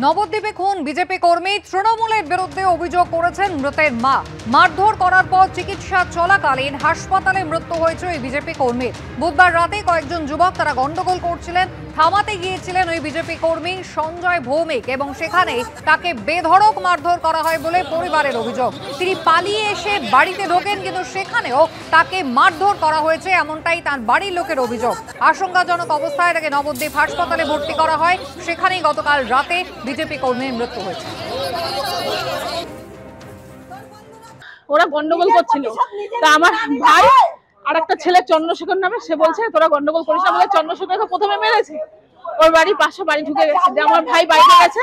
নবদ্বীপে খুন বিজেপি কর্মী, তৃণমূলের বিরুদ্ধে অভিযোগ করেছেন মৃতের মা। মারধর করার পর চিকিৎসা চলাকালীন হাসপাতালে মৃত্যু হয়েছে ওই বিজেপি কর্মীর। বুধবার রাতে কয়েকজন যুবক তারা গন্ডগোল করছিলেন, থামাতে গিয়েছিলেন ওই বিজেপি কর্মী সঞ্জয় ভৌমিক এবং সেখানে তাকে বেধড়ক মারধর করা হয় বলে পরিবারের অভিযোগ। তিনি পালিয়ে এসে বাড়িতে ঢোকেন, কিন্তু সেখানেও তাকে মারধর করা হয়েছে এমনটাই তার বাড়ির লোকের অভিযোগ। আশঙ্কাজনক অবস্থায় তাকে নবদ্বীপ হাসপাতালে ভর্তি করা হয়। সেখানেই গতকাল রাতে বিজেপি কর্মীর মৃত্যু হয়েছে। ওরা গন্ডগোল করছিল, তা আমার ভাই আর একটা ছেলে চন্দ্রশেখর নামে, সে বলছে তোরা গন্ডগোল করিস না বলে চন্দ্রশেখরকে প্রথমে মেরেছে। ওর বাড়ির পাশে বাড়ি ঢুকে গেছে, যে আমার ভাই বাইরে গেছে,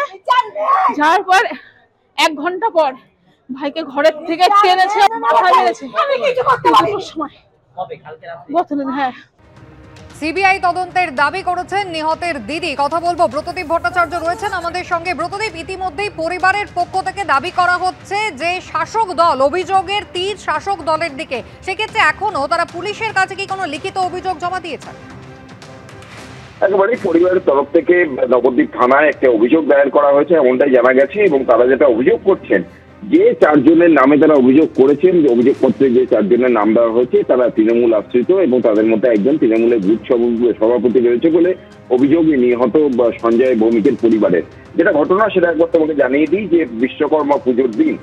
যাওয়ার পর 1 ঘন্টা পর ভাইকে ঘরের থেকে টেনেছে, মাথায় মেরেছে। হ্যাঁ, সিবিআই তদন্তের দাবি করেছেন নিহতের দিদি। কথা বলবো, ব্রতদীপ ভট্টাচার্য রয়েছেন আমাদের সঙ্গে। ব্রতদীপ, ইতিমধ্যেই পরিবারের পক্ষ থেকে দাবি করা হচ্ছে যে শাসক দল, অভিযোগের তীর শাসক দলের দিকে। সেক্ষেত্রে এখনো তারা পুলিশের কাছে কি কোনো লিখিত অভিযোগ জমা দিয়েছেন? একেবারে পরিবারের তরফ থেকে নবদ্বীপ থানায় একটা অভিযোগ দায়ের করা হয়েছে এমনটাই জানা গেছে, এবং তারা যেটা অভিযোগ করছেন, যে 4 জনের নামে তারা অভিযোগ করেছেন, অভিযোগপত্রে যে 4 জনের নাম দেওয়া হয়েছে তারা তৃণমূল আশ্রিত, এবং তাদের মধ্যে একজন তৃণমূলের বুথ সভাপতি রয়েছে বলে অভিযোগ নিহত সঞ্জয় ভৌমিকের পরিবারের। যেটা ঘটনা সেটা একবার তোমাকে জানিয়ে দিই যে বিশ্বকর্মা পুজোর দিন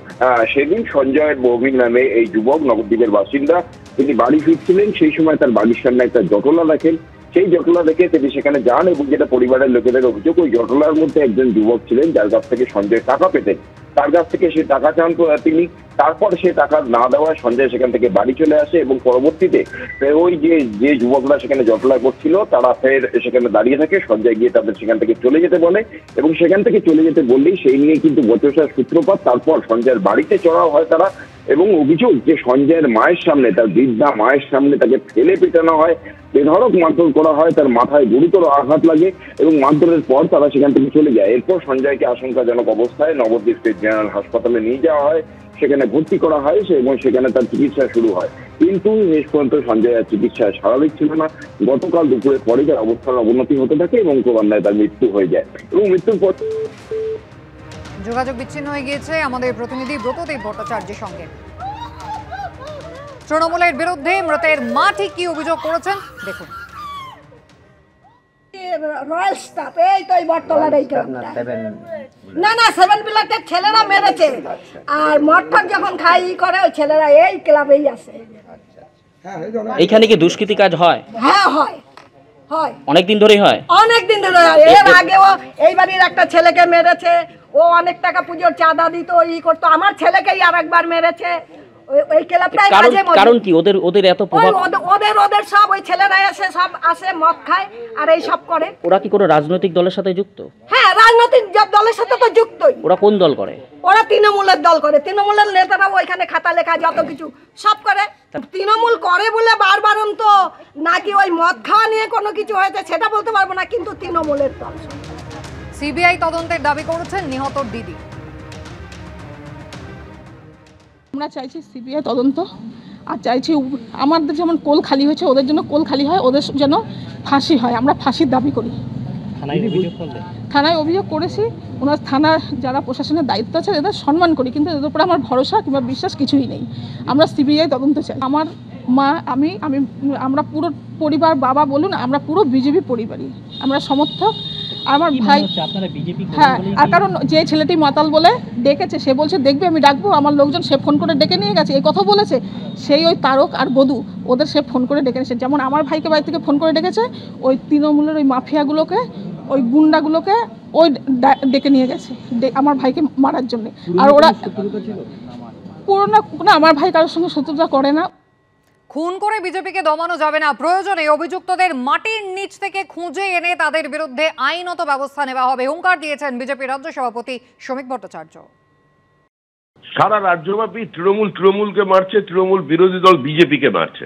সেদিন সঞ্জয় ভৌমিক নামে এই যুবক নবদ্বীপের বাসিন্দা, তিনি বাড়ি ফিরছিলেন। সেই সময় তার বাড়ির সামনে একটা জটলা দেখেন। সেই জটলা দেখে তিনি সেখানে যান, এবং যেটা পরিবারের লোকেদের অভিযোগ, ওই জটলার মধ্যে একজন যুবক ছিলেন যার কাছ থেকে সঞ্জয় টাকা পেতেন। তার কাছ থেকে সে টাকা চান তিনি। তারপর সে টাকা না দেওয়ায় সঞ্জয় সেখান থেকে বাড়ি চলে আসে, এবং পরবর্তীতে ওই যে যুবকরা সেখানে জটলা করছিল তারা ফের সেখানে দাঁড়িয়ে থাকে। সঞ্জয় গিয়ে তাদের সেখান থেকে চলে যেতে বলে, এবং সেখান থেকে চলে যেতে বললেই সেই নিয়ে কিন্তু বচসার সূত্রপাত। তারপর সঞ্জয়ের বাড়িতে চড়াও হয় তারা, এবং অভিযোগ যে সঞ্জয়ের মায়ের সামনে, তার বৃদ্ধা মায়ের সামনে তাকে ফেলে পেটানো হয়, বেধড়ক মারধর করা হয়, তার মাথায় গুরুতর আঘাত লাগে, এবং মারধরের পর তারা সেখান থেকে চলে যায়। এরপর সঞ্জয়কে আশঙ্কাজনক অবস্থায় নবদ্বীপ স্টেট জেনারেল হাসপাতালে নিয়ে যাওয়া হয়, সেখানে ভর্তি করা হয় এবং সেখানে তার চিকিৎসা শুরু হয়। কিন্তু শেষ পর্যন্ত সঞ্জয়ের চিকিৎসা স্বাভাবিক ছিল না। গতকাল দুপুরের পরে তার অবস্থার অবনতি হতে থাকে এবং ক্রমান্বয়ে তার মৃত্যু হয়ে যায়, এবং মৃত্যুর পর যোগাযোগ বিচ্ছিন্ন হয়ে গিয়েছে আমাদের প্রতিনিধি ব্রতদীপ ভট্টাচার্যের সঙ্গে। তৃণমূলের বিরুদ্ধে মৃতের মা ঠিক কি অভিযোগ করেছেন দেখুন। রয়্যাল স্টাফ, এই তো এই বটতলার এই না 7 বিলাটের ছেলেরা মেরেছে, আর মটর যখন খাই করে ওই ছেলেরা এই ক্লাবেই আছে। এইখানে কি দুষ্কৃতি কাজ হয়? হ্যাঁ হয়, হয়, অনেকদিন ধরেই হয়। অনেকদিন ধরে হয়। এর আগেও এই বাড়ির একটা ছেলেকে মেরেছে, ও অনেক টাকা পুজোর চাঁদা দিত, ই করতো। আমার ছেলেকেই আরেকবার মেরেছে। ওই ক্লাবটাই কারণ কি ওদের এত প্রভাব? ওদের সব ওই ছেলেরা এসে সব আসে, মদ খায় আর এই সব করে। ওরা কি কোনো রাজনৈতিক দলের সাথে যুক্ত? হ্যাঁ, রাজনৈতিক দলের সাথে তো যুক্তই। ওরা কোন দল করে? ওরা তৃণমূলের দল করে। তৃণমূলের নেতারা ওইখানে খাতা লেখা যত কিছু সব করে। তৃণমূল করে বলে বারবার তো নাকি ওই মদ খাওয়া নিয়ে কোনো কিছু হয়েছে সেটা বলতে পারবো না, কিন্তু তৃণমূলের দল। সিবিআই তদন্তের দাবি করেছেন নিহতর দিদি। আমরা চাইছি সিবিআই তদন্ত, আর চাইছি আমাদের যেমন কোল খালি হয়েছে ওদের জন্য কোল খালি হয়, ওদের যেন ফাঁসি হয়। আমরা ফাঁসির দাবি করি। থানায় অভিযোগ করেছি। ওনার থানার যারা প্রশাসনের দায়িত্ব আছে এদের সম্মান করি, কিন্তু এদের উপরে আমার ভরসা কিংবা বিশ্বাস কিছুই নেই। আমরা সিবিআই তদন্ত চাই। আমার মা, আমরা পুরো পরিবার, বাবা বলুন, আমরা পুরো বিজেপি পরিবারই, আমরা সমর্থক। আমার ভাই, হ্যাঁ, আর কারণ যে ছেলেটি মাতাল বলে ডেকেছে, সে বলছে দেখবে আমি ডাকবো, আমার লোকজন সে ফোন করে ডেকে নিয়ে গেছে, এই কথা বলেছে। সেই ওই তারক আর বধু, ওদের সে ফোন করে ডেকে নিয়েছে। যেমন আমার ভাইকে বাড়ি থেকে ফোন করে ডেকেছে, ওই তৃণমূলের ওই মাফিয়াগুলোকে, ওই গুন্ডাগুলোকে ওই ডেকে নিয়ে গেছে আমার ভাইকে মারার জন্য। আর ওরা পুরোনো না, আমার ভাই কারোর সঙ্গে শত্রুতা করে না। খুন করে বিজেপিকে দমানো যাবে না, প্রয়োজনে অভিযুক্তদের মাটির নিচ থেকে খুঁজে এনে তাদের বিরুদ্ধে আইনত ব্যবস্থা নেওয়া হবে, হুঙ্কার দিয়েছেন বিজেপি রাজ্য সভাপতি শ্রমিক ভট্টাচার্য। সারা রাজ্যব্যাপী তৃণমূলকে মারছে, তৃণমূল বিরোধী দল বিজেপিকে মারছে।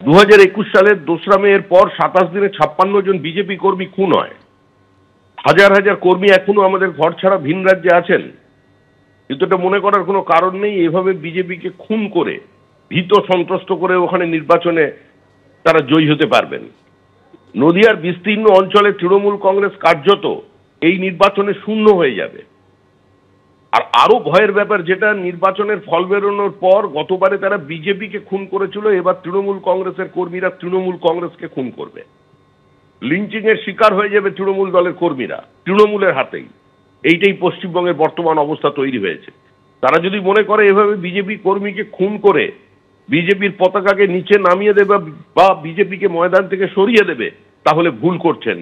2021 সালের 2রা মে এর পর 27 দিনে 56 জন বিজেপি কর্মী খুন হয়। হাজার হাজার কর্মী এখনো আমাদের ঘর ছাড়া ভিন রাজ্যে আছেন, কিন্তু এটা মনে করার কোনো কারণ নেই। এভাবে বিজেপিকে খুন করে, ভীত সন্ত্রস্ত করে ওখানে নির্বাচনে তারা জয়ী হতে পারবেন। নদিয়ার বিস্তীর্ণ অঞ্চলে তৃণমূল কংগ্রেস কার্যত এই নির্বাচনে শূন্য হয়ে যাবে। আর আরো ভয়ের ব্যাপার যেটা, নির্বাচনের ফল বেরোনোর পর গতবারে তারা বিজেপিকে খুন করেছিল, এবার তৃণমূল কংগ্রেসের কর্মীরা তৃণমূল কংগ্রেসকে খুন করবে। লিঞ্চিং এর শিকার হয়ে যাবে তৃণমূল দলের কর্মীরা তৃণমূলের হাতেই। এইটাই পশ্চিমবঙ্গের বর্তমান অবস্থা তৈরি হয়েছে। তারা যদি মনে করে এভাবে বিজেপি কর্মীকে খুন করে বিজেপির পতাকাকে নিচে নামিয়ে দেবে বা বিজেপিকে ময়দান থেকে সরিয়ে দেবে, তাহলে ভুল করছেন।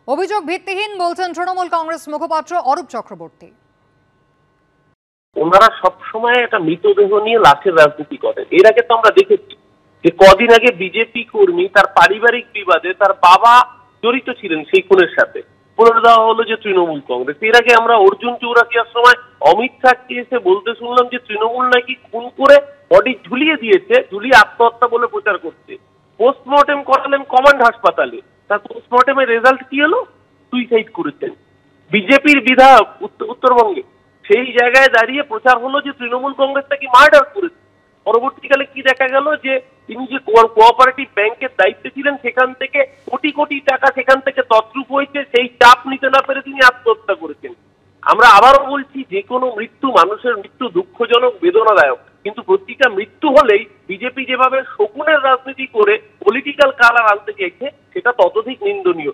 অভিযোগ ভিত্তিহীন বলছেন তৃণমূল কংগ্রেস মুখপাত্র অরূপ চক্রবর্তী। ওনারা সবসময় একটা মৃতদেহ নিয়ে লাশের রাজনীতি করেন। এর আগে তো আমরা দেখেছি যে কদিন আগে বিজেপি কর্মী তার পারিবারিক বিবাদে তার বাবা জড়িত ছিলেন সেই খুনের সাথে, বলে দেওয়া হলো যে তৃণমূল কংগ্রেস। এর আগে আমরা অর্জুন চৌরাকিয়ার সময় অমিত শাহকে এসে বলতে শুনলাম যে তৃণমূল নাকি খুন করে বডি ঝুলিয়ে দিয়েছে, ঝুলিয়ে আত্মহত্যা বলে প্রচার করছে। পোস্টমর্টেম করালেন কমান্ড হাসপাতালে, তার পোস্টমর্টেমের রেজাল্ট কি হলো? সুইসাইড করেছেন বিজেপির বিধায়ক উত্তরবঙ্গে। সেই জায়গায় দাঁড়িয়ে প্রচার হলো যে তৃণমূল কংগ্রেস নাকি মার্ডার করেছে। পরবর্তীকালে কি দেখা গেল যে তিনি যে কোঅপারেটিভ ব্যাংকের দায়িত্বে ছিলেন সেখান থেকে কোটি কোটি টাকা সেখান থেকে তছরূপ হয়েছে, সেই চাপ নিতে না পেরে তিনি আত্মহত্যা করেছেন। আমরা আবারও বলছি, যে কোনো মৃত্যু, মানুষের মৃত্যু দুঃখজনক, বেদনাদায়ক, কিন্তু প্রতিটা মৃত্যু হলেই বিজেপি যেভাবে শকুনের রাজনীতি করে পলিটিক্যাল কালার আনতে চাইছে সেটা ততোধিক নিন্দনীয়।